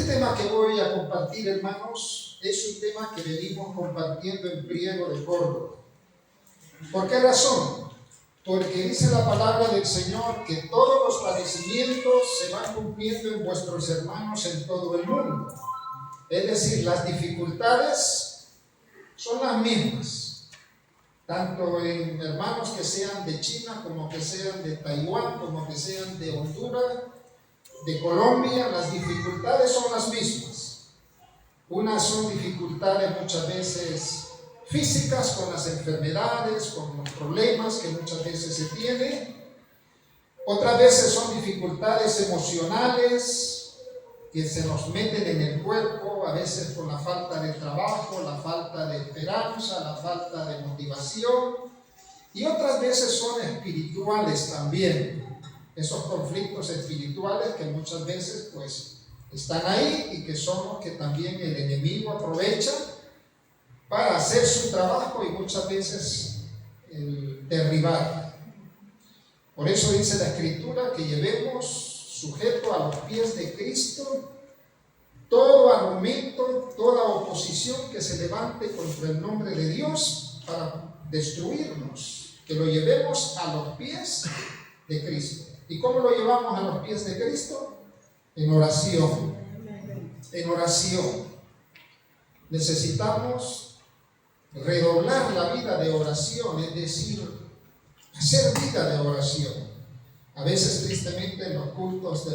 tema que voy a compartir, hermanos, es un tema que venimos compartiendo en Priego de Córdoba. ¿Por qué razón? Porque dice la palabra del Señor que todos los padecimientos se van cumpliendo en vuestros hermanos en todo el mundo. Es decir, las dificultades son las mismas, tanto en hermanos que sean de China, como que sean de Taiwán, como que sean de Honduras, de Colombia. Las dificultades son las mismas. Unas son dificultades muchas veces físicas, con las enfermedades, con los problemas que muchas veces se tienen. Otras veces son dificultades emocionales que se nos meten en el cuerpo, a veces por la falta de trabajo, la falta de esperanza, la falta de motivación. Y otras veces son espirituales también. Esos conflictos espirituales que muchas veces pues están ahí y que son los que también el enemigo aprovecha para hacer su trabajo y muchas veces derribar. Por eso dice la Escritura que llevemos sujeto a los pies de Cristo todo argumento, toda oposición que se levante contra el nombre de Dios para destruirnos, que lo llevemos a los pies de Cristo. ¿Y cómo lo llevamos a los pies de Cristo? En oración. En oración. Necesitamos redoblar la vida de oración, es decir, hacer vida de oración. A veces, tristemente, los cultos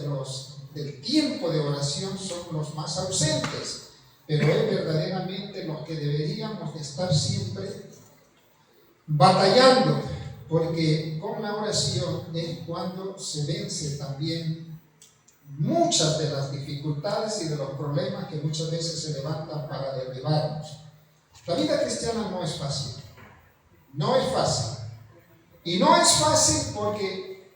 del tiempo de oración son los más ausentes, pero es verdaderamente los que deberíamos de estar siempre batallando, porque con la oración es cuando se vence también muchas de las dificultades y de los problemas que muchas veces se levantan para derribarnos. La vida cristiana no es fácil, no es fácil. Y no es fácil porque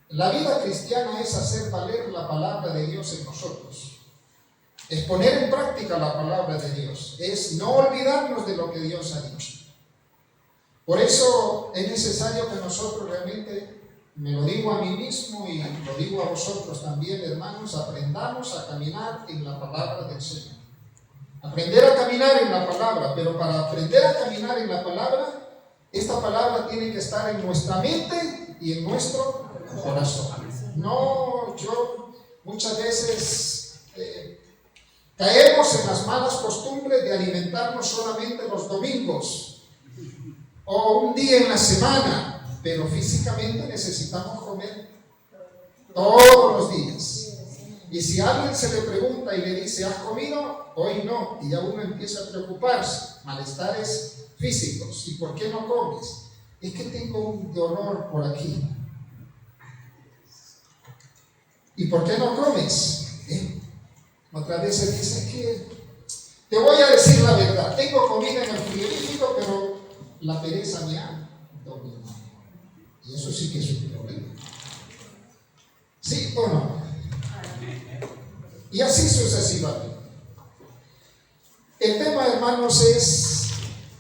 la vida cristiana es hacer valer la palabra de Dios en nosotros. Es poner en práctica la palabra de Dios. Es no olvidarnos de lo que Dios ha dicho. Por eso es necesario que nosotros realmente, me lo digo a mí mismo y lo digo a vosotros también, hermanos, aprendamos a caminar en la palabra del Señor. Aprender a caminar en la palabra, pero para aprender a caminar en la palabra, esta palabra tiene que estar en nuestra mente y en nuestro corazón. No, yo muchas veces caemos en las malas costumbres de alimentarnos solamente los domingos o un día en la semana, pero físicamente necesitamos comer todos los días. Y si a alguien se le pregunta y le dice, ¿has comido? Hoy no, y ya uno empieza a preocuparse, malestares físicos. ¿Y por qué no comes? Es que tengo un dolor por aquí. ¿Y por qué no comes? Otras veces dice que te voy a decir la verdad, tengo comida en el frigorífico, pero la pereza me ha dominado. Y eso sí que es un problema. ¿Sí o no? Y así sucesivamente. El tema, hermanos, es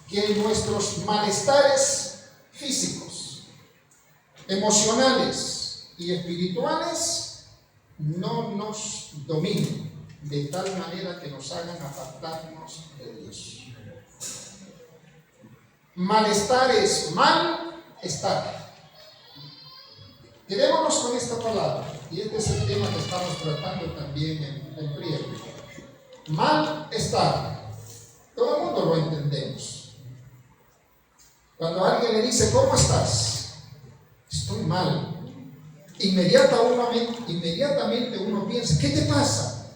que nuestros malestares físicos, emocionales y espirituales no nos dominen de tal manera que nos hagan apartarnos de Dios. Malestar es malestar. Quedémonos con esta palabra, y este es el tema que estamos tratando también en el Priego. Malestar. Todo el mundo lo entendemos. Cuando alguien le dice, ¿cómo estás? Estoy mal. Inmediatamente uno piensa, ¿qué te pasa?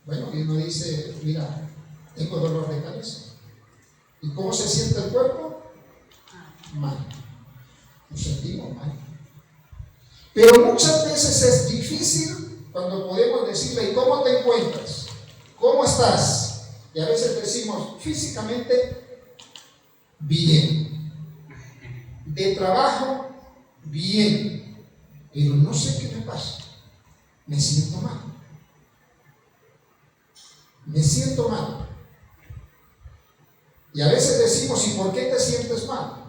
Bueno, y uno dice, mira, tengo dolor de cabeza. ¿Y cómo se siente el cuerpo? Mal. Nos sentimos mal. Pero muchas veces es difícil cuando podemos decirle, ¿y cómo te encuentras? ¿Cómo estás? Y a veces decimos, físicamente, bien. De trabajo, bien. Pero no sé qué me pasa. Me siento mal. Me siento mal. Y a veces decimos, ¿y por qué te sientes mal?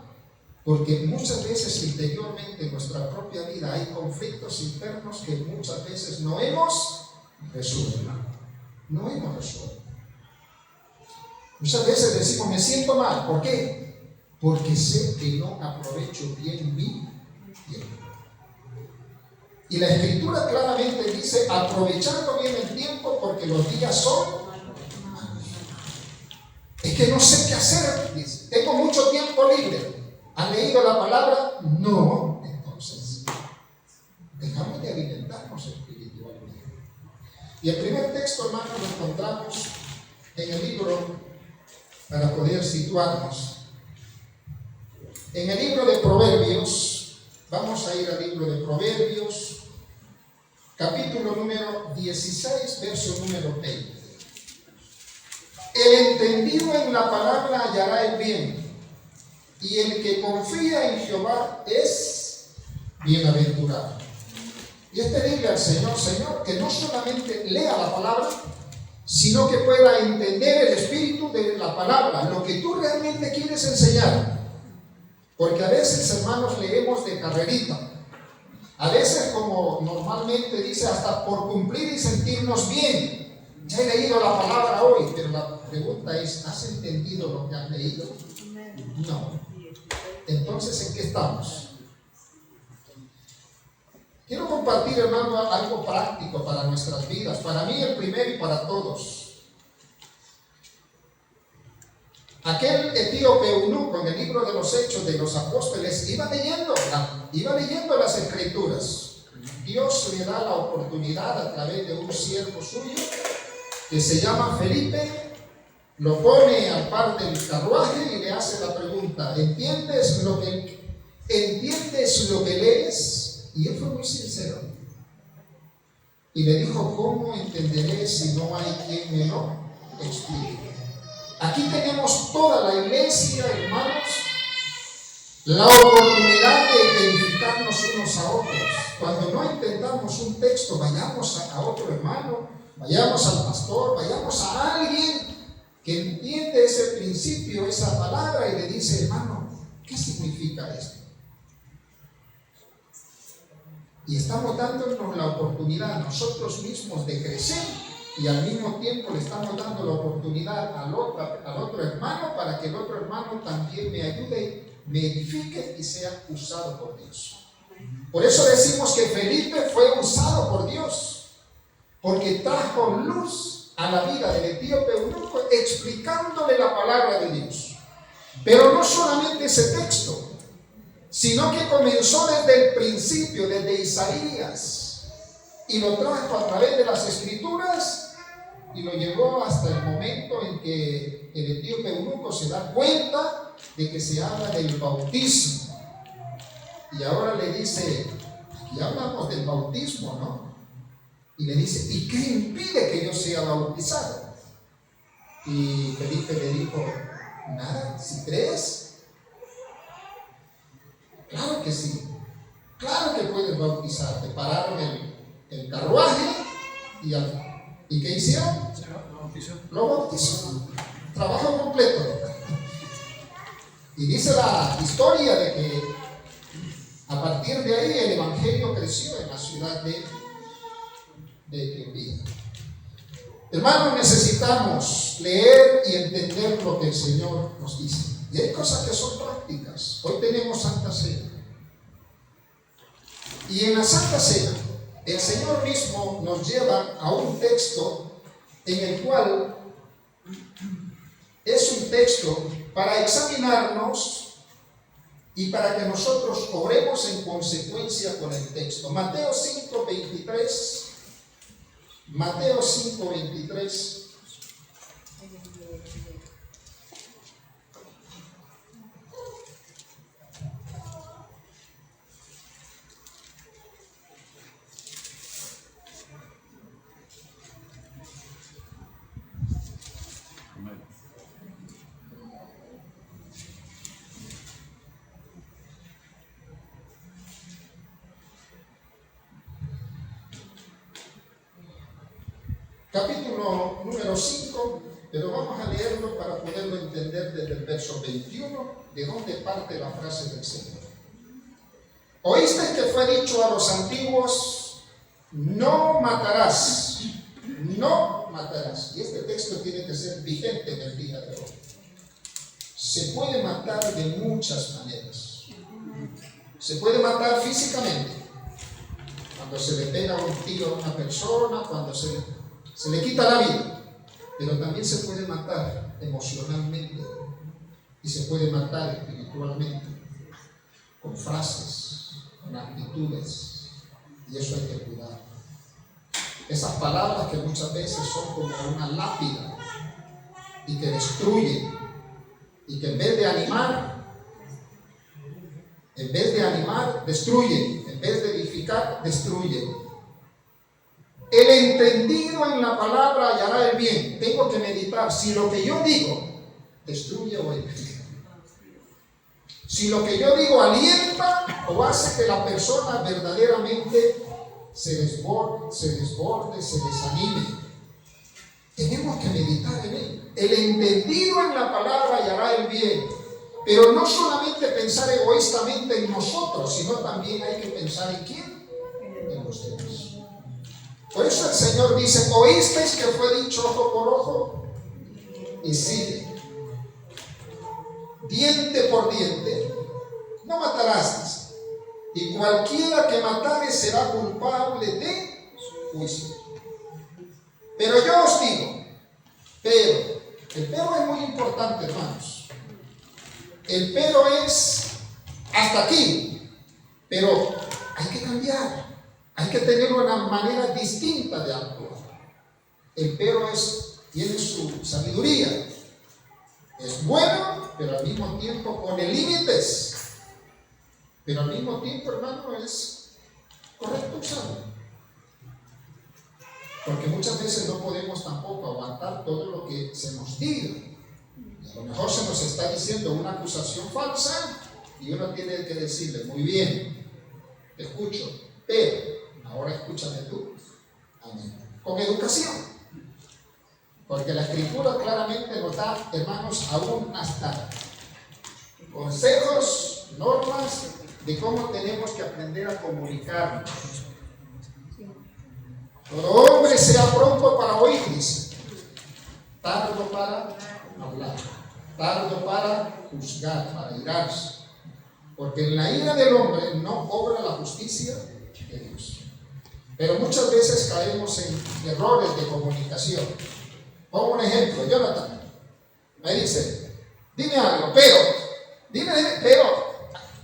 Porque muchas veces interiormente en nuestra propia vida hay conflictos internos que muchas veces no hemos resuelto. no hemos resuelto. Muchas veces decimos, me siento mal. ¿Por qué? Porque sé que no aprovecho bien mi tiempo. Y la Escritura claramente dice, aprovechando bien el tiempo porque los días son malos. Es que no sé qué hacer, dice. Tengo mucho tiempo libre. ¿Han leído la palabra? No. Entonces, dejamos de alimentarnos espiritualmente. Y el primer texto, hermano, lo encontramos en el libro, para poder situarnos, en el libro de Proverbios. Vamos a ir al libro de Proverbios, capítulo número 16, verso número 20. El entendido en la palabra hallará el bien, y el que confía en Jehová es bienaventurado. Y es pedirle al Señor, Señor, que no solamente lea la palabra, sino que pueda entender el espíritu de la palabra, lo que tú realmente quieres enseñar. Porque a veces, hermanos, leemos de carrerita. A veces, como normalmente dice, hasta por cumplir y sentirnos bien. Ya he leído la palabra hoy, pero la pregunta es, ¿has entendido lo que has leído? No. Entonces, ¿en qué estamos? Quiero compartir, hermano, algo práctico para nuestras vidas. Para mí el primero y para todos. Aquel etíope eunuco en el libro de los Hechos de los Apóstoles iba leyendo las Escrituras. Dios le da la oportunidad a través de un siervo suyo que se llama Felipe, lo pone al par del carruaje y le hace la pregunta: ¿entiendes lo que lees? Y él fue muy sincero y le dijo: ¿cómo entenderé si no hay quien me lo explique? Aquí tenemos toda la iglesia, hermanos, la oportunidad de edificarnos unos a otros. Cuando no entendamos un texto, vayamos a otro hermano, vayamos al pastor, vayamos a alguien que entiende ese principio, esa palabra, y le dice: hermano, ¿qué significa esto? Y estamos dándonos la oportunidad nosotros mismos de crecer, y al mismo tiempo le estamos dando la oportunidad al otro hermano para que el otro hermano también me ayude, me edifique y sea usado por Dios. Por eso decimos que Felipe fue usado por Dios, porque trajo luz a la vida del etíope eunuco explicándole la palabra de Dios. Pero no solamente ese texto, sino que comenzó desde el principio, desde Isaías, y lo trajo a través de las Escrituras y lo llevó hasta el momento en que el etíope eunuco se da cuenta de que se habla del bautismo. Y ahora le dice: aquí hablamos del bautismo, ¿no? Y le dice: ¿y qué impide que yo sea bautizado? Y Felipe le dijo: nada, si crees, claro que sí, claro que puedes bautizarte. Pararon el carruaje ¿y qué hicieron? Lo bautizó. Trabajo completo. Y dice la historia de que a partir de ahí el evangelio creció en la ciudad de Etiopía. Hermanos, necesitamos leer y entender lo que el Señor nos dice. Y hay cosas que son prácticas. Hoy tenemos Santa Cena. Y en la Santa Cena, el Señor mismo nos lleva a un texto en el cual es un texto para examinarnos y para que nosotros obremos en consecuencia con el texto. Mateo 5:23. Mateo 5:23. Capítulo número 5, pero vamos a leerlo para poderlo entender desde el verso 21, de donde parte la frase del Señor. Oíste que fue dicho a los antiguos: no matarás, no matarás. Y este texto tiene que ser vigente en el día de hoy. Se puede matar de muchas maneras. Se puede matar físicamente, cuando se le pega un tiro a una persona, cuando se le quita la vida. Pero también se puede matar emocionalmente y se puede matar espiritualmente, con frases, con actitudes, y eso hay que cuidar. Esas palabras que muchas veces son como una lápida y que destruyen, y que en vez de animar, destruyen, en vez de edificar, destruyen. El entendido en la palabra hallará el bien. Tengo que meditar si lo que yo digo destruye o edifica. Si lo que yo digo alienta o hace que la persona verdaderamente se desborde, se desanime. Tenemos que meditar en él. El entendido en la palabra hallará el bien. Pero no solamente pensar egoístamente en nosotros, sino también hay que pensar en quién, en los demás. Por eso el Señor dice: oísteis que fue dicho ojo por ojo, y sigue, diente por diente, no matarás, y cualquiera que matare será culpable de juicio. Pero yo os digo, el pero es muy importante, hermanos. El pero es hasta aquí, pero hay que cambiar, hay que tener una manera distinta de actuar. El pero tiene su sabiduría, es bueno, pero al mismo tiempo pone límites, pero al mismo tiempo, hermano, es correcto usarlo, porque muchas veces no podemos tampoco aguantar todo lo que se nos diga. A lo mejor se nos está diciendo una acusación falsa y uno tiene que decirle: muy bien, te escucho, pero ahora escúchame tú. Amén. Con educación. Porque la Escritura claramente nos da, hermanos, aún hasta consejos, normas de cómo tenemos que aprender a comunicarnos. Todo hombre sea pronto para oír, dice, tardo para hablar, tardo para juzgar, para irarse, porque en la ira del hombre no obra la justicia de Dios. Pero muchas veces caemos en errores de comunicación. Pongo un ejemplo. Jonathan me dice: dime algo, pero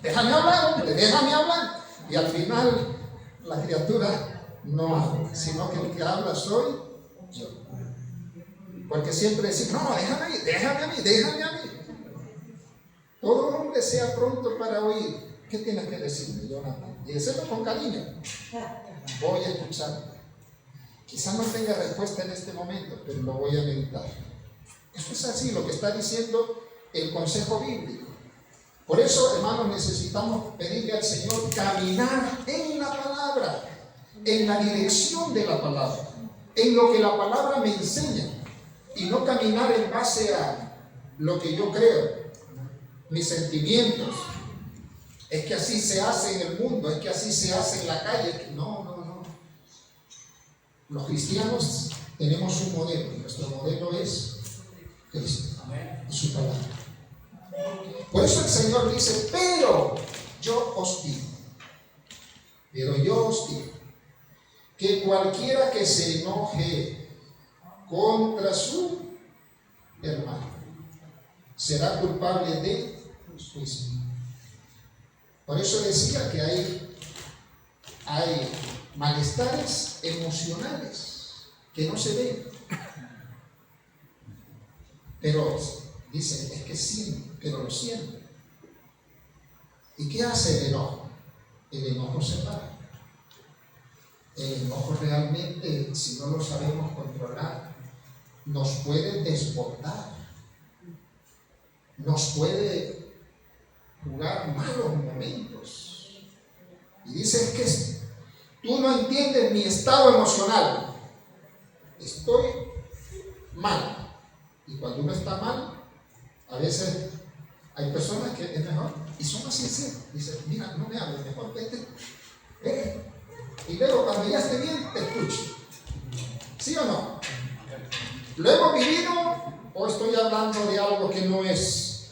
déjame hablar, hombre, déjame hablar. Y al final la criatura no habla, sino que el que habla soy yo. Porque siempre decimos: no, déjame a mí. Todo hombre sea pronto para oír. ¿Qué tienes que decirme, Jonathan? Y decirlo con cariño. Voy a escuchar. Quizás no tenga respuesta en este momento, pero lo voy a meditar. Eso es así, lo que está diciendo el consejo bíblico. Por eso, hermanos, necesitamos pedirle al Señor caminar en la palabra, en la dirección de la palabra, en lo que la palabra me enseña, y no caminar en base a lo que yo creo, mis sentimientos. Es que así se hace en el mundo, es que así se hace en la calle. No. Los cristianos tenemos un modelo, y nuestro modelo es Cristo y su palabra. Por eso el Señor dice: pero yo os digo, que cualquiera que se enoje contra su hermano será culpable de juicio. Por eso decía que hay malestares emocionales que no se ven, pero dice: es que siento, pero lo siento. ¿Y qué hace el enojo? El enojo separa. El enojo realmente, si no lo sabemos controlar, nos puede desbordar, nos puede jugar malos momentos. Y dice: es que tú no entiendes mi estado emocional. Estoy mal. Y cuando uno está mal, a veces hay personas que es mejor, y son más sinceros. Dicen: mira, no me hables, mejor vete. Y luego cuando ya esté bien, te escucho. ¿Sí o no? ¿Lo hemos vivido o estoy hablando de algo que no es?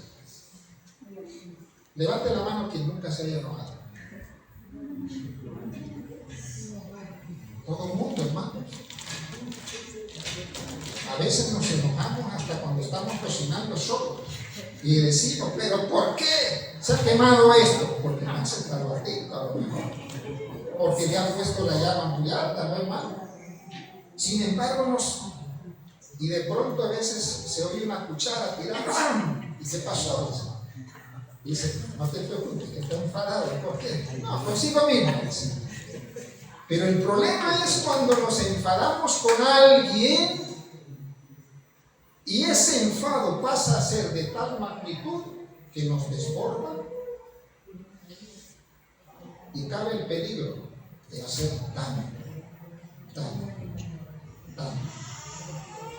Levante la mano quien nunca se haya enojado. Todo el mundo, hermanos. A veces nos enojamos hasta cuando estamos cocinando solos y decimos, pero ¿por qué se ha quemado esto? Porque me hace calorcito a lo mejor, porque le han puesto la llama muy alta, no es malo. Sin embargo, y de pronto a veces se oye una cuchara tirar y se pasó. Dice, no te preocupes, que está enfadado. ¿Por qué? No, consigo mismo. Pero el problema es cuando nos enfadamos con alguien y ese enfado pasa a ser de tal magnitud que nos desborda y cabe el peligro de hacer daño.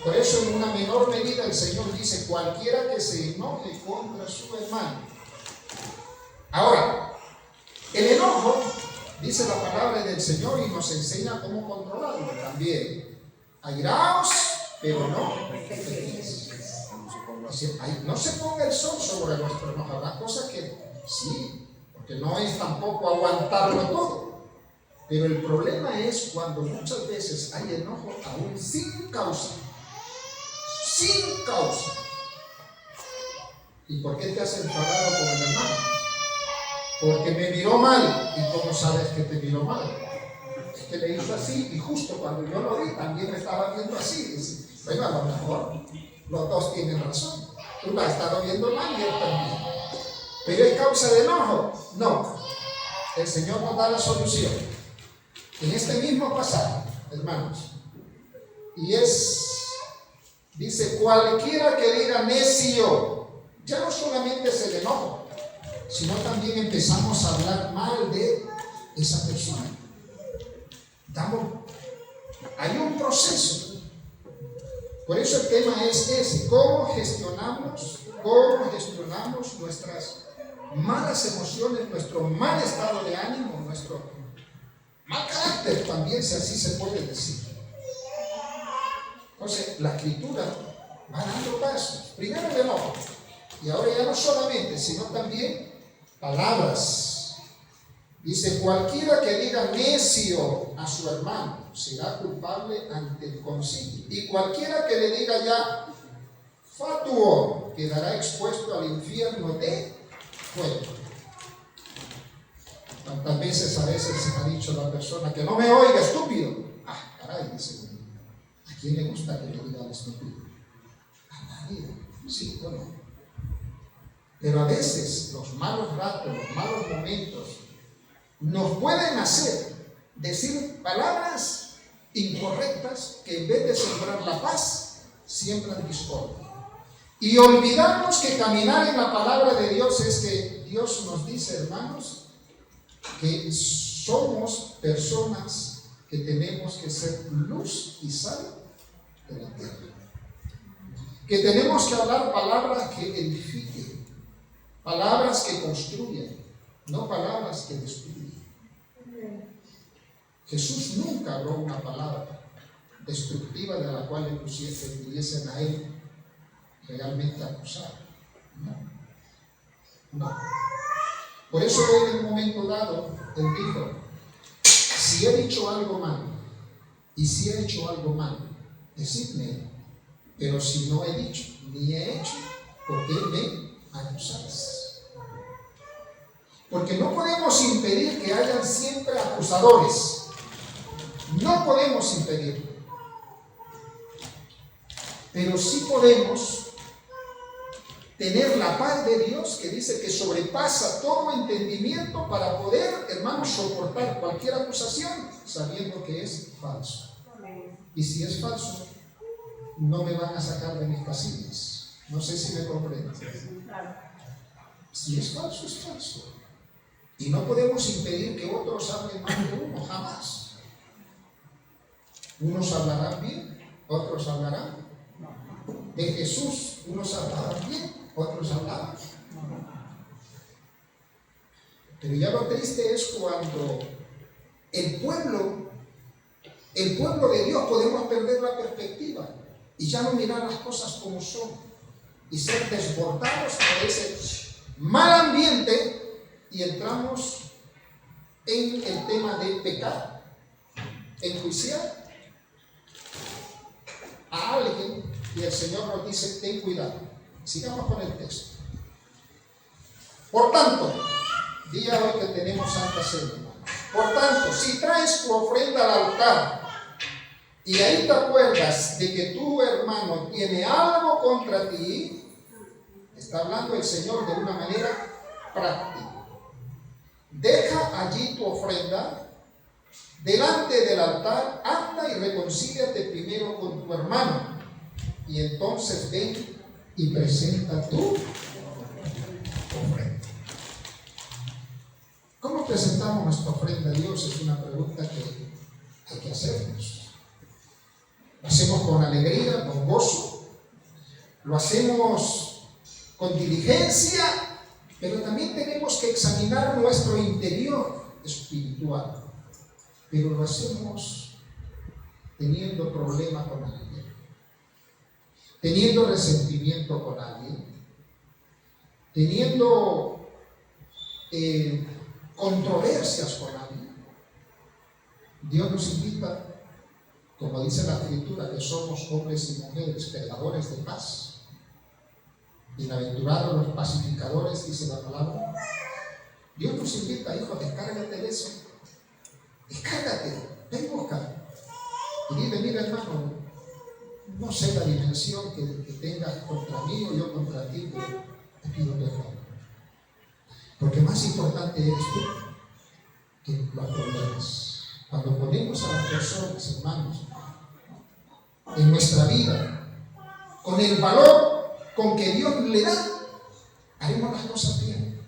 Por eso en una menor medida el Señor dice, cualquiera que se enoje contra su hermano. Ahora, el enojo, dice la palabra del Señor y nos enseña cómo controlarlo también. Airaos, pero no pequéis. No se ponga el sol sobre nuestro enojo. Habrá cosas que sí, porque no es tampoco aguantarlo todo. Pero el problema es cuando muchas veces hay enojo aún sin causa. Sin causa. ¿Y por qué te has enfadado con el hermano? Porque me miró mal. ¿Y cómo sabes que te miró mal? Es que le hizo así y justo cuando yo lo vi también me estaba viendo así. Dice, bueno, a lo mejor los dos tienen razón. Tú la has estado viendo mal y él también. ¿Pero es causa de enojo? No. El Señor nos da la solución. En este mismo pasaje, hermanos. Y dice, cualquiera que diga necio, ya no solamente es el enojo, sino también empezamos a hablar mal de esa persona. Hay un proceso. Por eso el tema es ese, cómo gestionamos nuestras malas emociones, nuestro mal estado de ánimo, nuestro mal carácter también, si así se puede decir. Entonces, la escritura va dando pasos. Primero el enojo. Y ahora ya no solamente, sino también palabras. Dice, cualquiera que diga necio a su hermano será culpable ante el concilio. Y cualquiera que le diga ya fatuo quedará expuesto al infierno de fuego. ¿Cuántas veces a veces se ha dicho la persona que no me oiga, estúpido? Ah, caray, dice uno. ¿A quién le gusta que le diga al estúpido? A nadie. Sí, bueno. Pero a veces los malos ratos, los malos momentos nos pueden hacer decir palabras incorrectas que en vez de sembrar la paz, siembran discordia. Y olvidamos que caminar en la palabra de Dios es que Dios nos dice, hermanos, que somos personas que tenemos que ser luz y sal de la tierra. Que tenemos que hablar palabras que edifiquen, palabras que construyen, no palabras que destruyen. Jesús nunca habló una palabra destructiva de la cual le pudiesen a él realmente acusar. No. Por eso en un momento dado, él dijo, si he dicho algo mal, y si he hecho algo mal, decidme, pero si no he dicho, ni he hecho, ¿por qué me acusáis? Porque no podemos impedir que hayan siempre acusadores. No podemos impedirlo. Pero sí podemos tener la paz de Dios que dice que sobrepasa todo entendimiento para poder, hermanos, soportar cualquier acusación sabiendo que es falso. Y si es falso, no me van a sacar de mis casillas. No sé si me comprenden. Si es falso, es falso. Y no podemos impedir que otros hablen mal de uno, jamás. Unos hablarán bien, otros hablarán. De Jesús, unos hablaban bien, otros hablaban. Pero ya lo triste es cuando el pueblo de Dios podemos perder la perspectiva. y ya no mirar las cosas como son y ser desbordados por ese mal ambiente, y entramos en el tema de pecar, enjuiciar a alguien, y el Señor nos dice: ten cuidado. Sigamos con el texto. Por tanto, día hoy que tenemos Santa Cena, por tanto, si traes tu ofrenda al altar y ahí te acuerdas de que tu hermano tiene algo contra ti, está hablando el Señor de una manera práctica. Deja allí tu ofrenda delante del altar, anda y reconcíliate primero con tu hermano, y entonces ven y presenta tu ofrenda. ¿Cómo presentamos nuestra ofrenda a Dios? Es una pregunta que hay que hacernos. Lo hacemos con alegría, con gozo, lo hacemos con diligencia, pero también tenemos que examinar nuestro interior espiritual. Pero lo hacemos teniendo problema con alguien, teniendo resentimiento con alguien, teniendo controversias con alguien. Dios nos invita, como dice la Escritura, que somos hombres y mujeres pecadores de paz. Bienaventurados los pacificadores, dice la palabra. Dios nos invita: hijo, descárgate de eso. Descárgate, ven, busca. Y dile: mira, hermano, no sé la dimensión que tengas contra mí o yo contra ti, pero te pido perdón. Porque más importante eres tú que los problemas. Cuando ponemos a las personas, hermanos, en nuestra vida, con el valor con que Dios le da, haremos las cosas bien.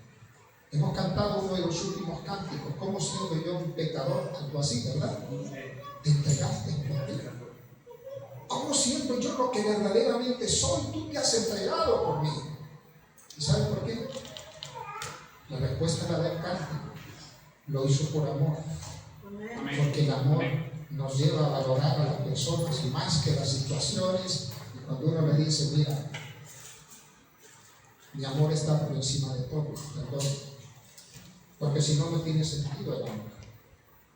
Hemos cantado uno de los últimos cánticos: ¿cómo siendo yo un pecador? Algo así, ¿verdad? Te entregaste por mí. ¿Cómo siento yo lo que verdaderamente soy? Tú te has entregado por mí. ¿Y sabes por qué? La respuesta la da el cántico: lo hizo por amor. Porque el amor nos lleva a valorar a las personas más que las situaciones. Y cuando uno le dice: mira, mi amor está por encima de todo, perdón. Porque si no, no tiene sentido el amor.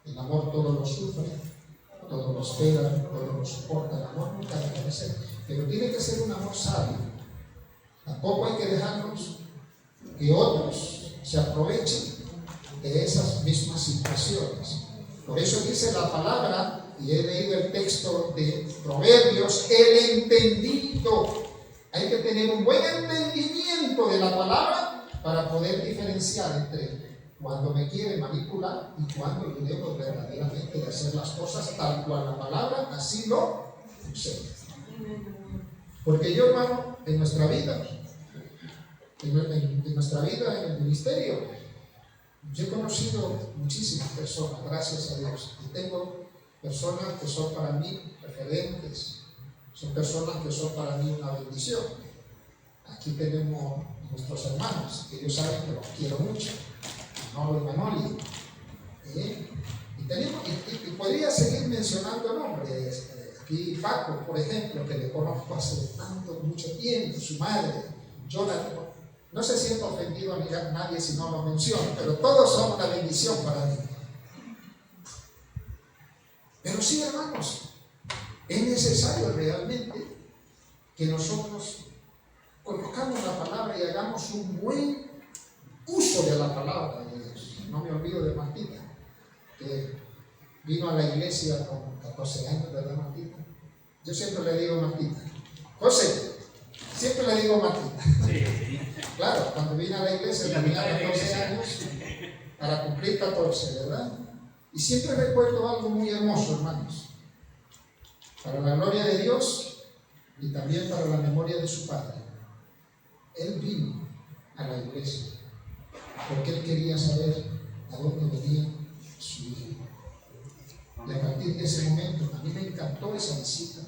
El amor todo lo sufre, todo lo espera, todo lo soporta. El amor nunca deja de ser. Pero tiene que ser un amor sabio. Tampoco hay que dejarnos que otros se aprovechen de esas mismas situaciones. Por eso dice la palabra, y he leído el texto de Proverbios: el entendido. Hay que tener un buen entendimiento de la palabra para poder diferenciar entre cuando me quiere manipular y cuando yo debo verdaderamente de hacer las cosas tal cual la palabra así lo enseña. Porque yo, hermano, en nuestra vida, en el ministerio, yo he conocido muchísimas personas, gracias a Dios, y tengo personas que son para mí referentes, son personas que son para mí una bendición. Aquí tenemos nuestros hermanos, que ellos saben que los quiero mucho, Manolo y Manoli. Y podría seguir mencionando nombres. Aquí Paco, por ejemplo, que le conozco hace mucho tiempo, su madre, Jonathan. No se siente ofendido a nadie si no lo menciono, pero todos son una bendición para mí. Pero sí, hermanos, es necesario realmente que nosotros conozcamos la palabra y hagamos un buen uso de la palabra de Dios. No me olvido de Martita, que vino a la iglesia con 14 años, ¿verdad, Martita? Yo siempre le digo Martita. José, siempre le digo Martita. Sí. Claro, cuando vine a la iglesia tenía 14 años para cumplir 14, ¿verdad? Y siempre recuerdo algo muy hermoso, hermanos. Para la gloria de Dios y también para la memoria de su padre. Él vino a la iglesia porque él quería saber a dónde venía su hijo. Y a partir de ese momento, a mí me encantó esa visita.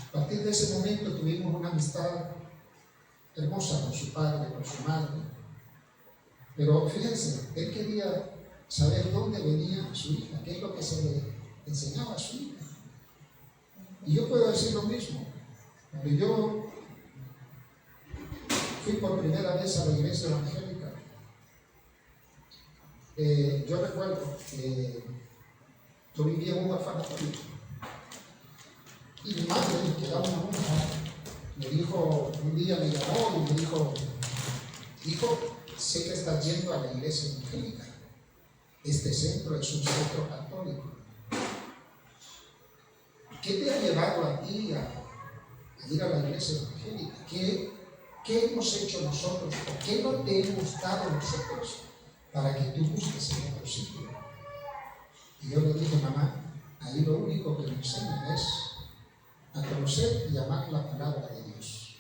A partir de ese momento tuvimos una amistad hermosa con su padre, con su madre. Pero fíjense, él quería saber dónde venía su hija, qué es lo que se le enseñaba a su hija. Y yo puedo decir lo mismo. Cuando yo fui por primera vez a la iglesia evangélica, yo recuerdo que yo vivía en un orfanatorio y mi madre, que era una monja, me dijo, un día me llamó y me dijo: hijo, sé que estás yendo a la iglesia evangélica. Este centro es un centro católico. ¿Qué te ha llevado a ti a ir a la iglesia evangélica? ¿Qué hemos hecho nosotros? ¿Por qué no te hemos dado nosotros para que tú busques en otro sitio? Y yo le dije: mamá, ahí lo único que me enseñan es a conocer y amar la palabra de Dios.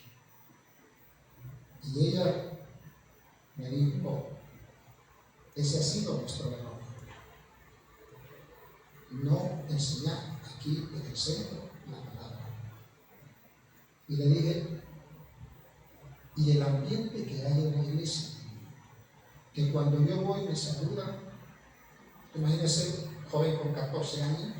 Y ella me dijo: ese ha sido nuestro error. No enseñar aquí en el centro la palabra. Y le dije: y el ambiente que hay en la iglesia, que cuando yo voy me saludan, imagínense, joven con 14 años,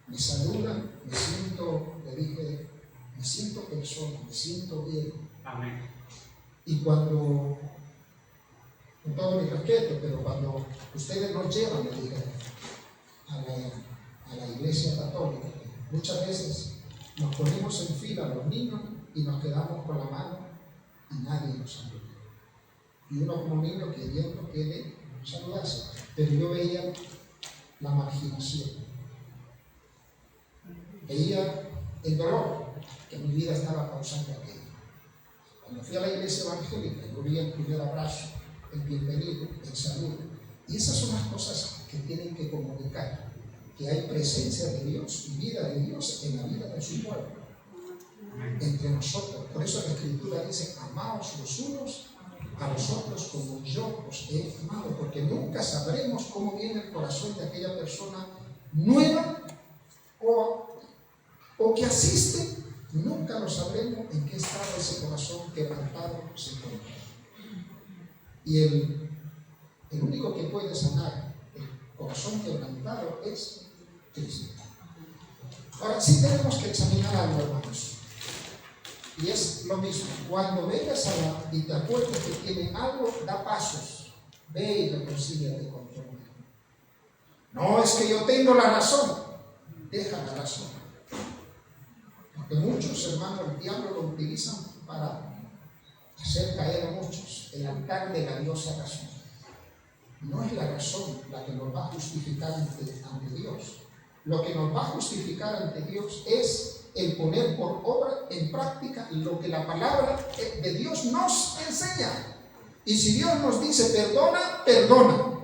me saludan, me siento, le dije, me siento persona, me siento bien. Amén. Y cuando, con todo mi respeto, pero cuando ustedes nos llevan, le dije, a la iglesia católica, muchas veces nos ponemos en fila los niños y nos quedamos con la mano y nadie nos saluda. Y uno como niño queriendo quiere saludarse, pero yo veía la marginación, veía el dolor que mi vida estaba causando aquello. Cuando fui a la iglesia evangélica, yo vi el primer abrazo, el bienvenido, el saludo. Y esas son las cosas que tienen que comunicar, que hay presencia de Dios y vida de Dios en la vida de su pueblo, entre nosotros. Por eso la Escritura dice: amaos los unos a los otros como yo os he amado, porque nunca sabremos cómo viene el corazón de aquella persona nueva o que asiste. Nunca lo sabremos en qué estado ese corazón quebrantado se encuentra. Y el único que puede sanar el corazón quebrantado es Cristo. Ahora sí tenemos que examinar algo, hermanos. Y es lo mismo. Cuando vengas y te acuerdes que tiene algo, da pasos. Ve y reconcíliate con tu hermano. No es que yo tengo la razón. Deja la razón. Porque muchos hermanos, el diablo lo utilizan para hacer caer a muchos. El altar de la diosa razón. No es la razón la que nos va a justificar ante Dios. Lo que nos va a justificar ante Dios es el poner por obra, en práctica, lo que la palabra de Dios nos enseña. Y si Dios nos dice perdona, perdona.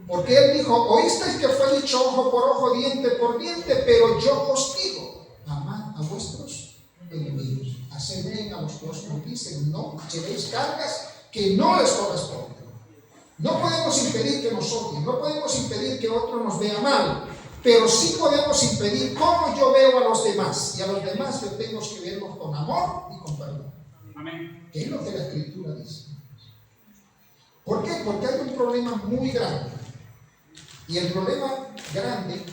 Porque Él dijo: oísteis que fue dicho ojo por ojo, diente por diente, pero yo os digo, amad a vuestros enemigos, haced bien a los que os maldicen, no llevéis cargas que no les corresponden. No podemos impedir que nos odien, no podemos impedir que otro nos vea mal, pero sí podemos impedir cómo yo veo a los demás. Y a los demás yo tengo que verlos con amor y con perdón. Amén. Que es lo que la Escritura dice. ¿Por qué? Porque hay un problema muy grande. Y el problema grande,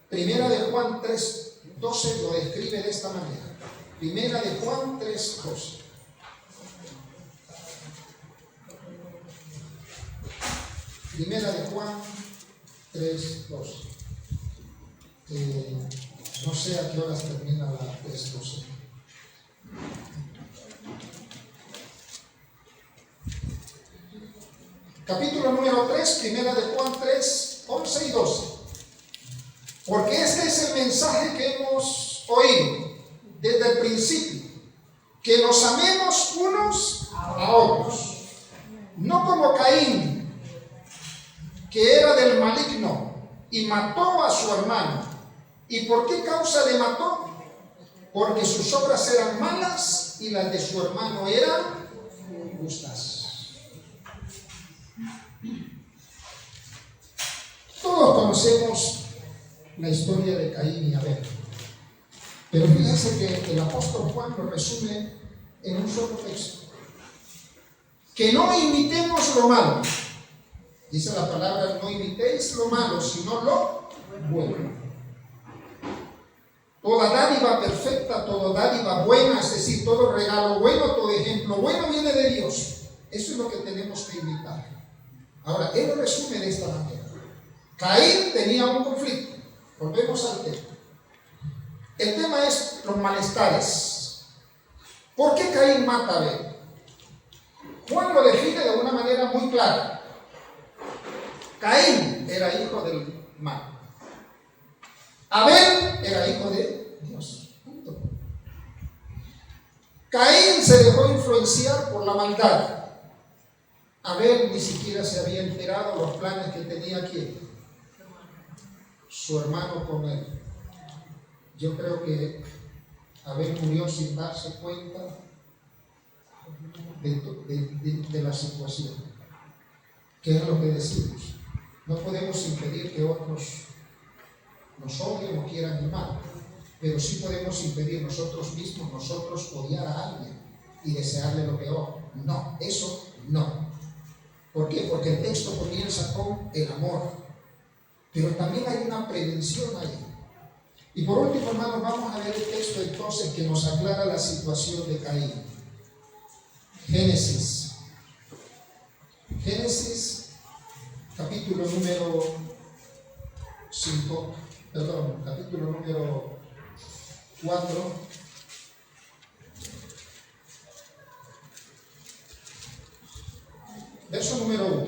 Primera de Juan 3:12 lo describe de esta manera. Primera de Juan 3:12. Primera de Juan 3:12. No sé a qué horas termina la 3:12. Capítulo número 3, Primera de Juan 3:11 y 12. Porque este es el mensaje que hemos oído desde el principio, que nos amemos unos a otros, no como Caín, que era del maligno y mató a su hermano. ¿Y por qué causa le mató? Porque sus obras eran malas y las de su hermano eran justas. Todos conocemos la historia de Caín y Abel, pero fíjense que el apóstol Juan lo resume en un solo texto: que no imitemos lo malo. Dice la palabra: no imitéis lo malo, sino lo bueno. Toda dádiva perfecta, toda dádiva buena, es decir, todo regalo bueno, todo ejemplo bueno viene de Dios. Eso es lo que tenemos que imitar. Ahora, él lo resume de esta manera. Caín tenía un conflicto. Volvemos al tema. El tema es los malestares. ¿Por qué Caín mata a Abel? Juan lo define de una manera muy clara. Caín era hijo del mal. Abel era hijo de Dios. Punto. Caín se dejó influenciar por la maldad. Abel ni siquiera se había enterado de los planes que tenía aquí su hermano con él. Yo creo que Abel murió sin darse cuenta de la situación. ¿Qué es lo que decimos? No podemos impedir que otros nos odien o quieran el mal, pero sí podemos impedir nosotros mismos, nosotros odiar a alguien y desearle lo peor. No, eso no. ¿Por qué? Porque el texto comienza con el amor, pero también hay una prevención ahí. Y por último, hermanos, vamos a ver el texto entonces que nos aclara la situación de Caín. Génesis, capítulo número 5, capítulo número 4, verso número 1.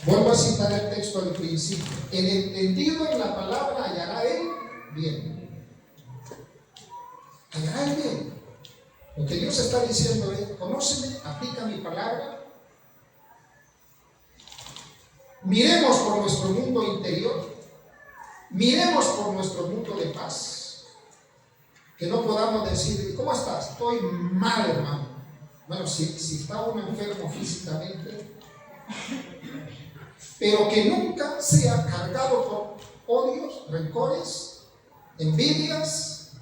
Vuelvo a citar el texto al principio. El entendido en la palabra hallará el bien. Hallará el bien. Lo que Dios está diciendo es: conóceme, aplica mi palabra. Miremos por nuestro mundo interior. Miremos por nuestro mundo de paz. Que no podamos decir: ¿cómo estás? Estoy mal, hermano. Bueno, si está uno enfermo físicamente, pero que nunca sea cargado por odios, rencores, envidias,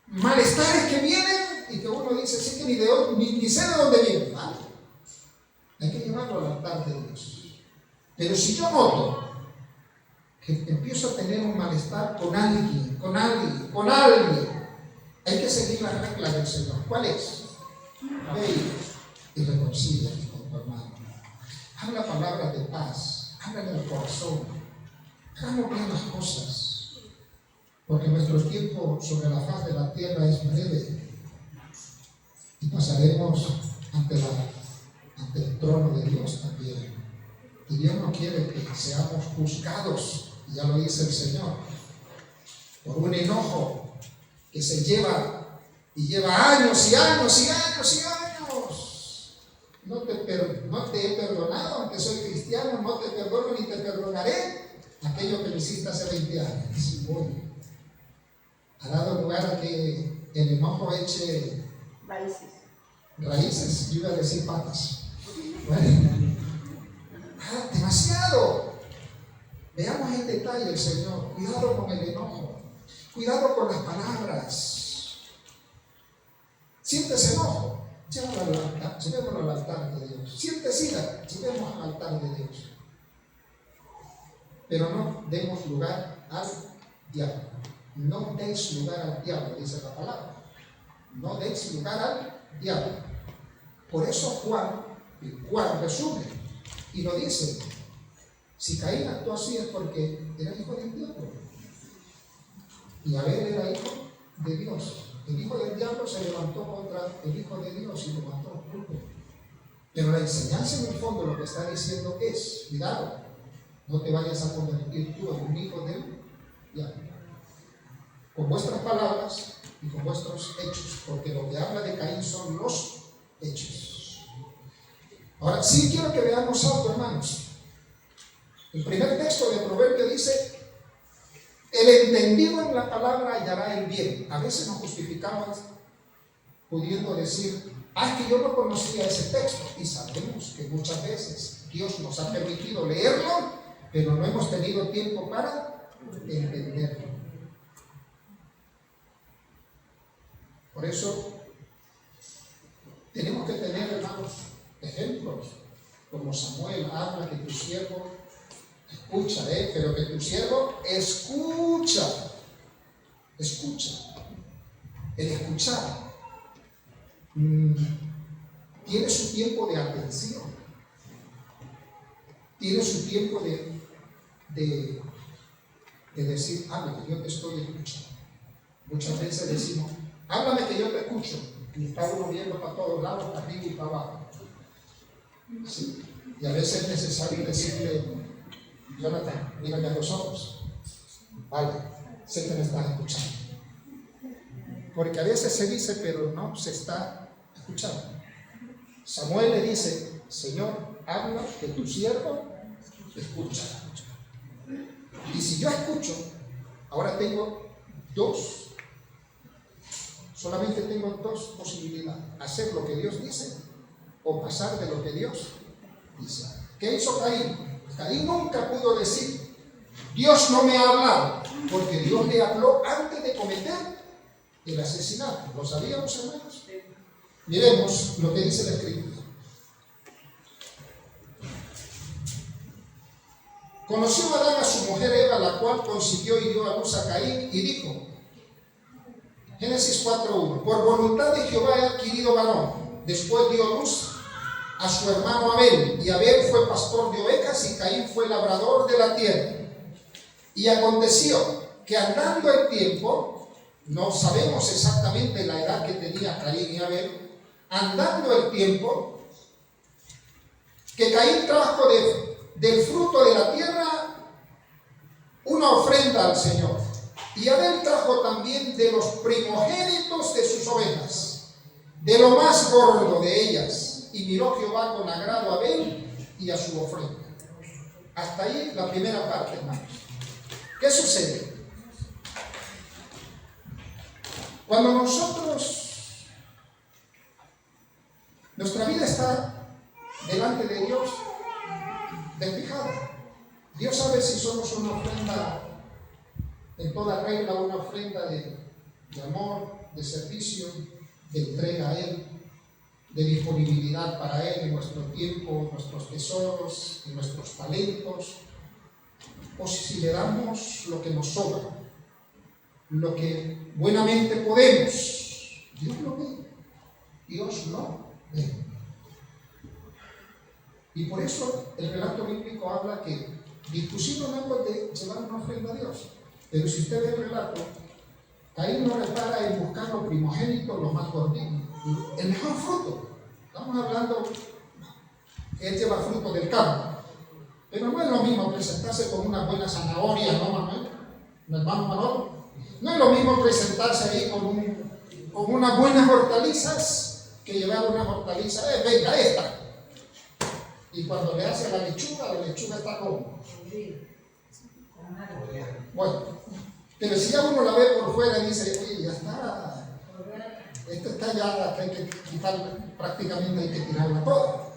malestares que vienen y que uno dice: sí, que ni sé de dónde vienen. ¿Vale? Hay que llevarlo al altar de Dios. Pero si yo noto que empiezo a tener un malestar con alguien, hay que seguir la regla del Señor. ¿Cuál es? Ve y reconcíliate con tu hermano. Habla palabras de paz, háblale al corazón, hagamos bien las cosas, porque nuestro tiempo sobre la faz de la tierra es breve y pasaremos ante el trono de Dios también. Y Dios no quiere que seamos juzgados, ya lo dice el Señor, por un enojo que se lleva años y años y años y años. No te he perdonado, aunque soy cristiano, no te perdono ni te perdonaré aquello que me hiciste hace 20 años. Bueno, ha dado lugar a que el enojo eche raíces, yo iba a decir patas. Bueno, demasiado. Veamos en detalle el Señor. Cuidado con el enojo, cuidado con las palabras. ¿Sientes enojo? Llevémoslo al altar de Dios. ¿Sientes ira? Llevémoslo al altar de Dios. Pero no demos lugar al diablo. No deis lugar al diablo, dice la palabra. No deis lugar al diablo. Por eso Juan resume y lo dice: si Caín actuó así es porque era hijo del diablo. Y Abel era hijo de Dios. El hijo del diablo se levantó contra el hijo de Dios y lo mató. Pero la enseñanza en el fondo lo que está diciendo es: cuidado, no te vayas a convertir tú en un hijo del diablo. Con vuestras palabras y con vuestros hechos, porque lo que habla de Caín son los hechos. Ahora sí quiero que veamos algo, hermanos. El primer texto de Proverbio dice: el entendido en la palabra hallará el bien. A veces nos justificamos pudiendo decir: es que yo no conocía ese texto. Y sabemos que muchas veces Dios nos ha permitido leerlo, pero no hemos tenido tiempo para entenderlo. Por eso tenemos que tener, hermanos, ejemplos como Samuel: habla que tu siervo Escucha, pero que tu siervo escucha. Escucha. El escuchar tiene su tiempo de atención. Tiene su tiempo de decir, háblame, yo te estoy escuchando. Muchas veces decimos, háblame que yo te escucho. Y está uno viendo para todos lados, para arriba y para abajo. ¿Sí? Y a veces es necesario decirle, Jonathan, mírame a los ojos. Vale, sé que me estás escuchando. Porque a veces se dice, pero no se está escuchando. Samuel le dice, Señor, habla que tu siervo escucha. Y si yo escucho, ahora solamente tengo dos posibilidades: hacer lo que Dios dice o pasar de lo que Dios dice. ¿Qué hizo Caín? Caín nunca pudo decir, Dios no me ha hablado, porque Dios le habló antes de cometer el asesinato. ¿Lo sabíamos, hermanos? Miremos lo que dice la Escritura. Conoció Adán a su mujer Eva, la cual concibió y dio a luz a Caín, y dijo, Génesis 4:1, por voluntad de Jehová he adquirido varón. Después dio luz a su hermano Abel, y Abel fue pastor de ovejas y Caín fue labrador de la tierra. Y aconteció que andando el tiempo, no sabemos exactamente la edad que tenía Caín y Abel, andando el tiempo, que Caín trajo del fruto de la tierra una ofrenda al Señor, y Abel trajo también de los primogénitos de sus ovejas, de lo más gordo de ellas. Y miró Jehová con agrado a Abel y a su ofrenda. Hasta ahí la primera parte, hermanos. ¿Qué sucede? Cuando nuestra vida está delante de Dios despejada, Dios sabe si somos una ofrenda en toda regla, una ofrenda de amor, de servicio, de entrega a Él, de disponibilidad para Él en nuestro tiempo, nuestros tesoros, en nuestros talentos, o si le damos lo que nos sobra, lo que buenamente podemos. Dios lo ve, Dios lo ve. Y por eso el relato bíblico habla que dispusimos ambos de llevar una ofrenda a Dios. Pero si usted ve el relato, Caín no repara en buscar los primogénitos, los más gorditos, el mejor fruto. Estamos hablando que él lleva fruto del campo. Pero no es lo mismo presentarse con una buena zanahoria, ¿no, Manuel? ¿Mi hermano Manolo? No es lo mismo presentarse ahí con unas buenas hortalizas que llevar unas hortalizas, venga, esta. Y cuando le hace la lechuga está como. Bueno, pero si ya uno la ve por fuera y dice, oye, ya está, esta está ya, que hay que quitarla, prácticamente hay que tirarla toda.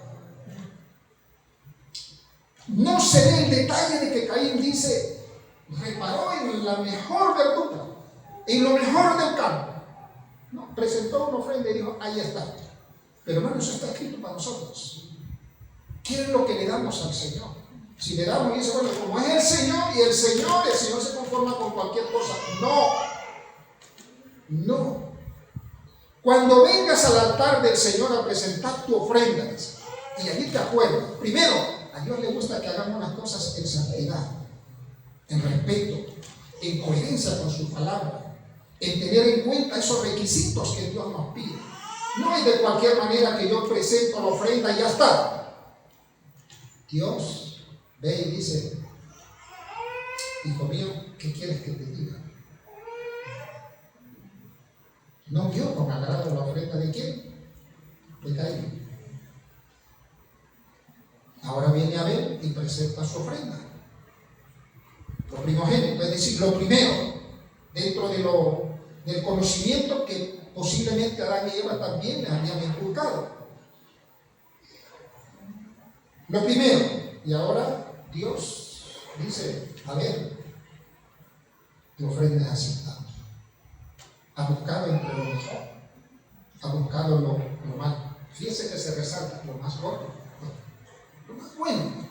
No se ve el detalle de que Caín dice, reparó en la mejor verdura, en lo mejor del campo. No, presentó una ofrenda y dijo, ahí está. Pero hermano, eso está escrito para nosotros. ¿Qué es lo que le damos al Señor? Si le damos y dice, bueno, como es el Señor y el Señor se conforma con cualquier cosa. No. Cuando vengas al altar del Señor a presentar tu ofrenda, y allí te acuerdas, primero, a Dios le gusta que hagamos las cosas en santidad, en respeto, en coherencia con su palabra, en tener en cuenta esos requisitos que Dios nos pide. No es de cualquier manera que yo presento la ofrenda y ya está. Dios ve y dice, hijo mío, ¿qué quieres que te diga? No vio con agrado la ofrenda de quién, de Caín. Ahora viene Abel y presenta su ofrenda, lo primogénito, es decir, lo primero, dentro del conocimiento que posiblemente Adán y Eva también les habían inculcado. Lo primero, y ahora Dios dice, a ver, tu ofrenda es aceptada. Ha buscado entre lo mejor, ha buscado lo más, fíjese que se resalta lo más gordo, lo más bueno.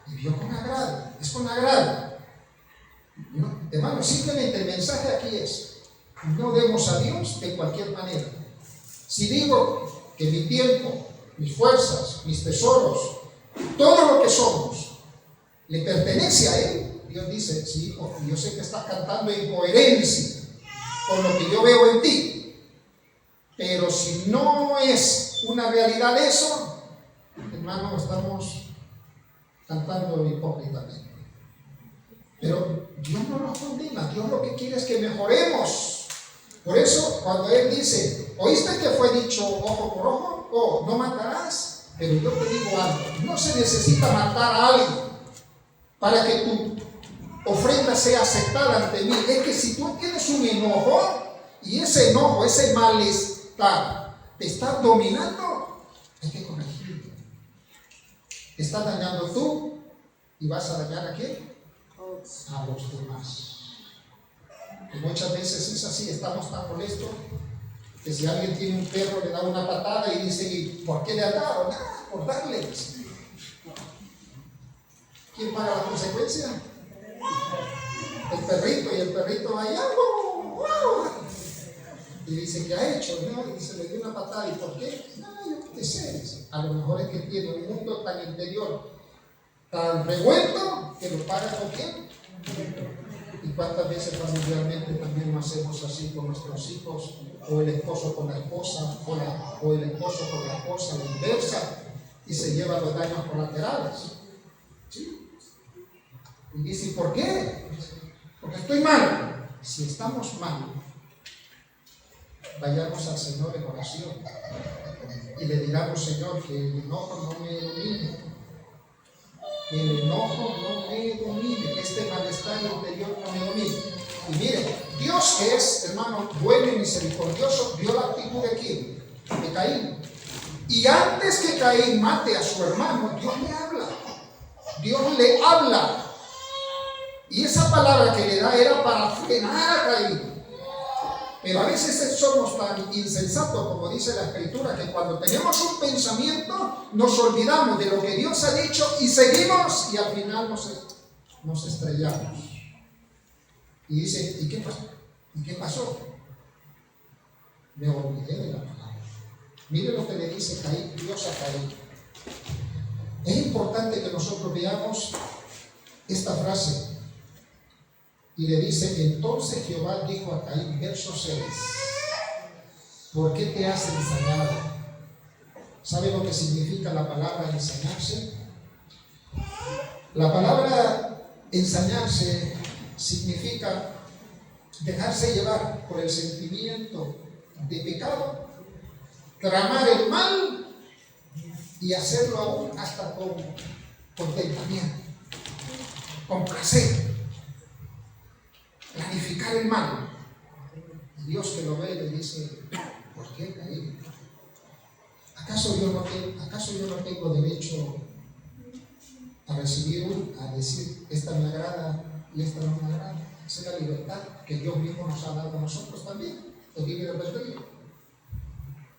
Y yo con agrado, es con agrado. No, hermano, simplemente el mensaje aquí es, no demos a Dios de cualquier manera. Si digo que mi tiempo, mis fuerzas, mis tesoros, todo lo que somos, le pertenece a Él, Dios dice, sí, hijo, yo sé que estás cantando en coherencia con lo que yo veo en ti, pero si no es una realidad eso, hermano, estamos cantando hipócritamente. Pero Dios no nos condena, Dios lo que quiere es que mejoremos. Por eso, cuando Él dice, ¿oíste que fue dicho ojo por ojo? Oh, no matarás. Pero yo te digo algo, no se necesita matar a alguien para que tu ofrenda sea aceptada ante mí. Es que si tú tienes un enojo, y ese enojo, ese malestar, te está dominando, hay que corregirlo. Te estás dañando tú y vas a dañar ¿a quién? A los demás. Y muchas veces es así, estamos tan molestos que si alguien tiene un perro le da una patada y dice, ¿y por qué le ha dado? Nada, por darle. ¿Quién paga la consecuencia? El perrito, y el perrito va allá, y dice, ¿qué ha hecho? ¿No? Y dice, le dio una patada, ¿y por qué? No, yo qué sé. A lo mejor es que tiene un mundo tan interior, tan revuelto, que lo paga con quién. ¿Y cuántas veces familiarmente también lo hacemos así con nuestros hijos, o el esposo con la esposa, o el esposo con la esposa, la inversa, y se llevan los daños colaterales? ¿Sí? Y dice, ¿por qué? Porque estoy mal. Si estamos mal, vayamos al Señor en oración y le digamos, Señor, que el enojo no me domine, que el enojo no me domine, que este malestar interior no me domine. Y mire, Dios, que es, hermano, bueno y misericordioso, vio la actitud de quién, de Caín, y antes que Caín mate a su hermano, Dios le habla, y esa palabra que le da era para frenar a Caín. Pero a veces somos tan insensatos, como dice la Escritura, que cuando tenemos un pensamiento nos olvidamos de lo que Dios ha dicho y seguimos, y al final nos estrellamos. Y dice, ¿y qué pasó? ¿Y qué pasó? Me olvidé de la palabra. Mire lo que le dice Caín, Dios a Caín. Es importante que nosotros veamos esta frase. Y le dice, entonces Jehová dijo a Caín, verso 6, ¿por qué te has ensañado? ¿Sabe lo que significa la palabra ensañarse? La palabra ensañarse significa dejarse llevar por el sentimiento de pecado, tramar el mal y hacerlo aún hasta con contentamiento, con placer. Planificar el mal. Dios que lo ve le dice, ¿por qué Caín? ¿Acaso yo no tengo derecho a recibir a decir, esta me agrada y esta no me agrada? Esa es la libertad que Dios mismo nos ha dado a nosotros también, el libre albedrío.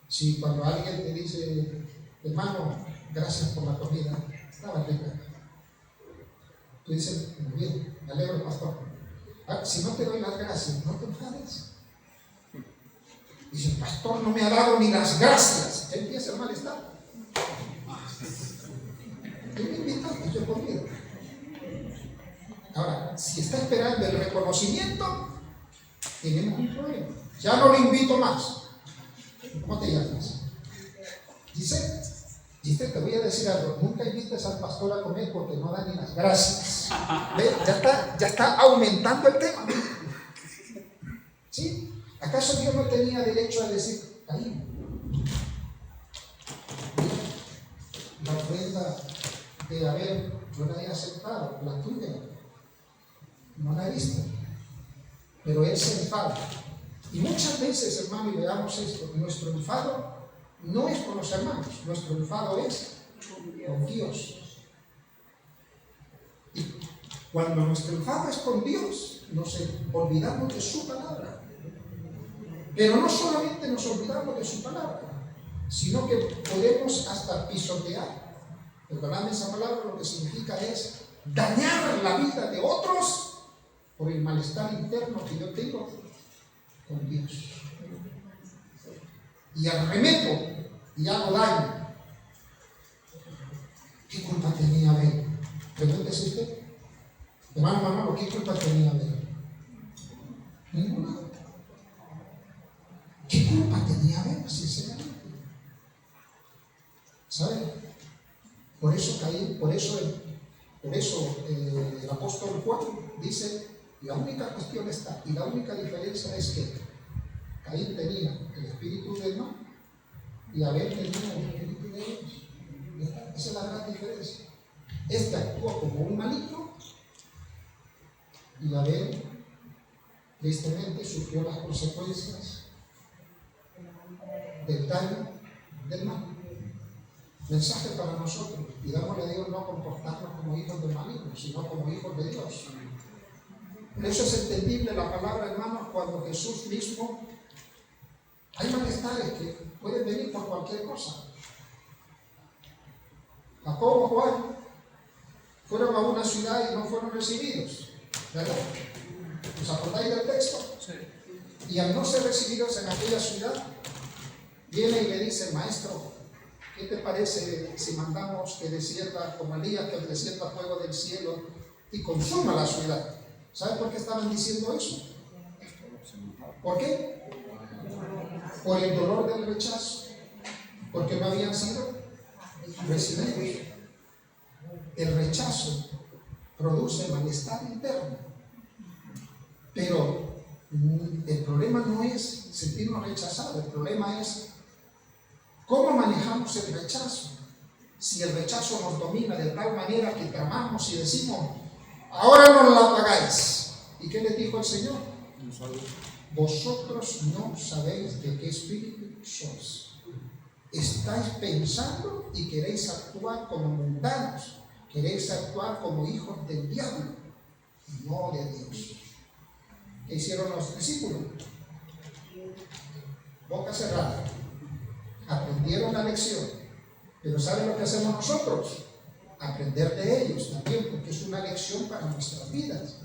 Si cuando alguien te dice, hermano, gracias por la comida, estaba rica, tú dices, muy bien, me alegro, pastor. Si no te doy las gracias, no te enfades. Dice, el pastor no me ha dado ni las gracias. Ya empieza el malestar. Él me invitó y yo he comido. Ahora, si está esperando el reconocimiento, tenemos un problema. Ya no le invito más. ¿Cómo te llamas? Dice, te voy a decir algo, nunca invites al pastor a comer porque no da ni las gracias. ¿Ve? Ya está aumentando el tema. ¿Sí? ¿Acaso Dios no tenía derecho a decir, Caín, la ofrenda de Abel yo la he aceptado, la tuya no la he visto? Pero él se enfada. Y muchas veces, hermano, y veamos esto, nuestro enfado no es con los hermanos, nuestro enfado es con Dios. Y cuando nuestro enfado es con Dios, nos olvidamos de su palabra. Pero no solamente nos olvidamos de su palabra, sino que podemos hasta pisotear. Perdonadme esa palabra, lo que significa es dañar la vida de otros por el malestar interno que yo tengo con Dios. Y arremeto y hago daño. ¿Qué culpa tenía Abel? Pregúntese usted. Hermano Manolo, ¿qué culpa tenía Abel? Ninguna. ¿Qué culpa tenía Abel? Sinceramente. ¿Sabe? Por eso Caín, por eso el apóstol Juan dice, la única cuestión está, y la única diferencia es que Caín tenía el espíritu del mal y Abel tenía el espíritu de Dios. Esa es la gran diferencia. Este actuó como un maligno y Abel tristemente sufrió las consecuencias del daño del mal. Mensaje para nosotros: pidámosle a Dios no comportarnos como hijos del maligno, sino como hijos de Dios. Por eso es entendible la palabra, hermanos, cuando Jesús mismo, hay malestares que pueden venir por cualquier cosa. Jacobo, Juan fueron a una ciudad y no fueron recibidos, ¿verdad? ¿Os acordáis del texto? Sí. Y al no ser recibidos en aquella ciudad, viene y le dice: maestro, ¿qué te parece si mandamos que descienda, como Elías, que descienda fuego del cielo y consuma la ciudad? ¿Sabe por qué estaban diciendo eso? ¿Por qué? Por el dolor del rechazo, porque no habían sido recibidos. El rechazo produce malestar interno, pero el problema no es sentirnos rechazados, el problema es cómo manejamos el rechazo. Si el rechazo nos domina de tal manera que tramamos y decimos: ahora no la pagáis. ¿Y qué les dijo el Señor? Vosotros no sabéis de qué espíritu sois. Estáis pensando y queréis actuar como mundanos, queréis actuar como hijos del diablo y no de Dios. ¿Qué hicieron los discípulos? Boca cerrada. Aprendieron la lección. Pero ¿saben lo que hacemos nosotros? Aprender de ellos también, porque es una lección para nuestras vidas.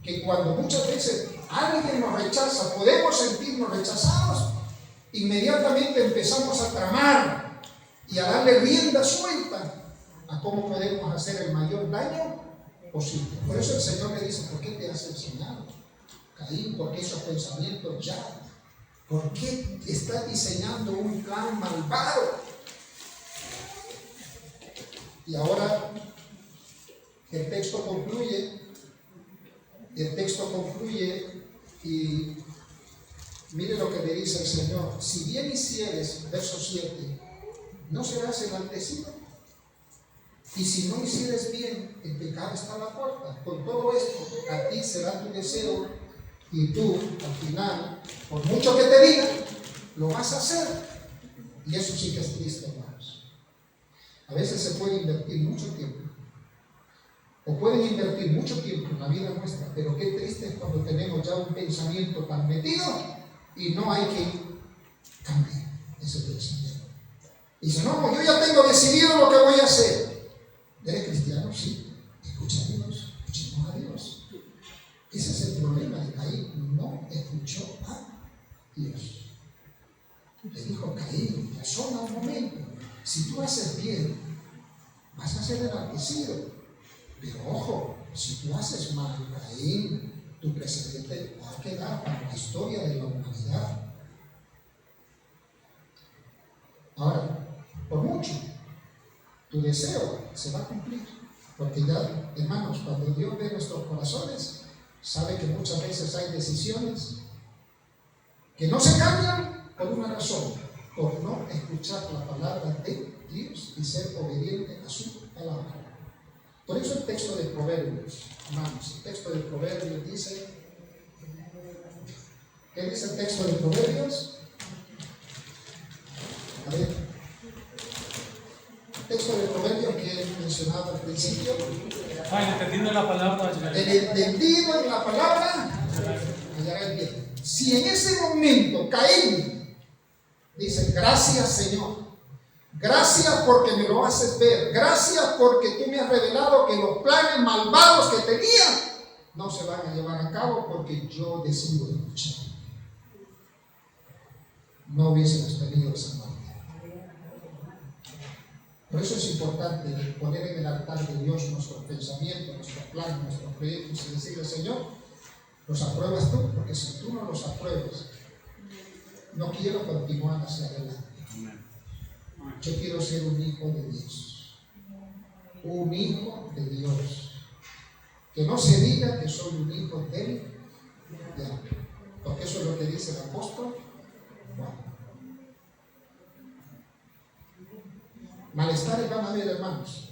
Que cuando muchas veces alguien nos rechaza, podemos sentirnos rechazados, inmediatamente empezamos a tramar y a darle rienda suelta a cómo podemos hacer el mayor daño posible. Por eso el Señor le dice: ¿por qué te has enseñado, Caín? ¿Por qué esos pensamientos ya? ¿Por qué estás diseñando un plan malvado? Y ahora el texto concluye y mire lo que le dice el Señor: si bien hicieres, verso 7, ¿no serás enaltecido? Y si no hicieres bien, el pecado está a la puerta. Con todo esto, a ti será tu deseo, y tú, al final, por mucho que te digan, lo vas a hacer. Y eso sí que es triste, hermanos. A veces se puede invertir mucho tiempo, o pueden invertir mucho tiempo en la vida nuestra, pero qué triste es cuando tenemos ya un pensamiento tan metido y no hay que cambiar ese pensamiento. Y dice: no, pues yo ya tengo decidido lo que voy a hacer. ¿Eres cristiano? Sí. Escucha a Dios, escuchemos a Dios. Ese es el problema de Caín, no escuchó a Dios. Le dijo: Caín, razona un momento. Si tú haces bien, vas a ser enaltecido. Pero ojo, si tú haces mal, Caín, tu precedente va a quedar para la historia de la humanidad. Ahora, por mucho, tu deseo se va a cumplir. Porque ya, hermanos, cuando Dios ve nuestros corazones, sabe que muchas veces hay decisiones que no se cambian por una razón: por no escuchar la palabra de Dios y ser obediente a su palabra. Por eso el texto de Proverbios, hermanos, el texto de Proverbios dice, ¿qué dice el texto de Proverbios? A ver, el texto de Proverbios que he mencionado al principio. El entendido en la palabra. El entendido en la palabra hallará el bien. Si en ese momento Caín dice: gracias, Señor, Gracias porque me lo haces ver. Gracias porque tú me has revelado que los planes malvados que tenía no se van a llevar a cabo porque yo decido escuchar. No hubiésemos tenido esa muerte. Por eso es importante poner en el altar de Dios nuestros pensamientos, nuestros planes, nuestros proyectos y decirle: Señor, ¿los apruebas tú? Porque si tú no los apruebas, no quiero continuar hacia adelante. Yo quiero ser un hijo de Dios. Un hijo de Dios. Que no se diga que soy un hijo del diablo. Porque eso es lo que dice el apóstol Juan. Malestares van a haber, hermanos,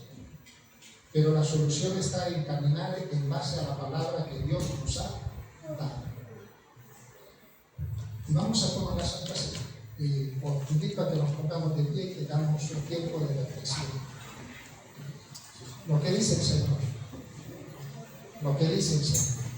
pero la solución está en caminar en base a la palabra que Dios nos ha dado. Y vamos a tomar la Santa Cena. Os invito a que nos pongamos de pie y que damos un tiempo de reflexión. Lo que dice el Señor. Lo que dice el Señor.